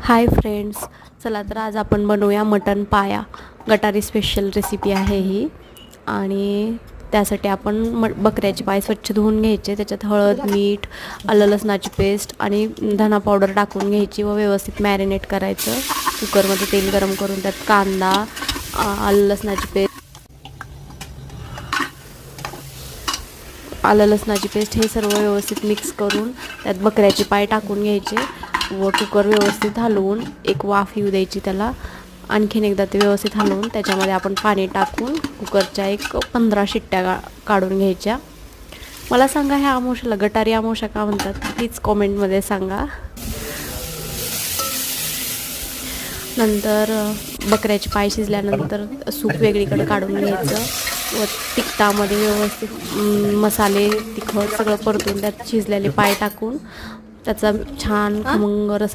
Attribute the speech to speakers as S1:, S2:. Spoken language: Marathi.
S1: हाय फ्रेंड्स, चला तर आज आपण बनवूया मटण पाया. गटारी स्पेशल रेसिपी आहे ही. आणि त्यासाठी आपण बकऱ्याचे पाय स्वच्छ धुवून घ्यायचे. त्याच्यात हळद, मीठ, आलं लसणाची पेस्ट आणि धना पावडर टाकून घ्यायची व व्यवस्थित मॅरिनेट करायचं. कुकरमध्ये तेल गरम करून त्यात कांदा, आलं लसणाची पेस्ट हे सर्व व्यवस्थित मिक्स करून त्यात बकऱ्याचे पाय टाकून घ्यायचे व कुकर व्यवस्थित हलवून एक वाफ येऊ द्यायची त्याला. आणखीन एकदा ते व्यवस्थित हलवून त्याच्यामध्ये आपण पाणी टाकून कुकरच्या एक 15 शिट्ट्या काढून घ्यायच्या. मला सांगा, ह्या आमोशाला गटारी आमोशा का म्हणतात प्लीज कॉमेंटमध्ये सांगा. नंतर बकऱ्याचे पाय शिजल्यानंतर सूप वेगळीकडे काढून घ्यायचं व तिखटामध्ये व्यवस्थित मसाले, तिखट सगळं परतून त्यात शिजलेले पाय टाकून त्याचा छान खमंग रसा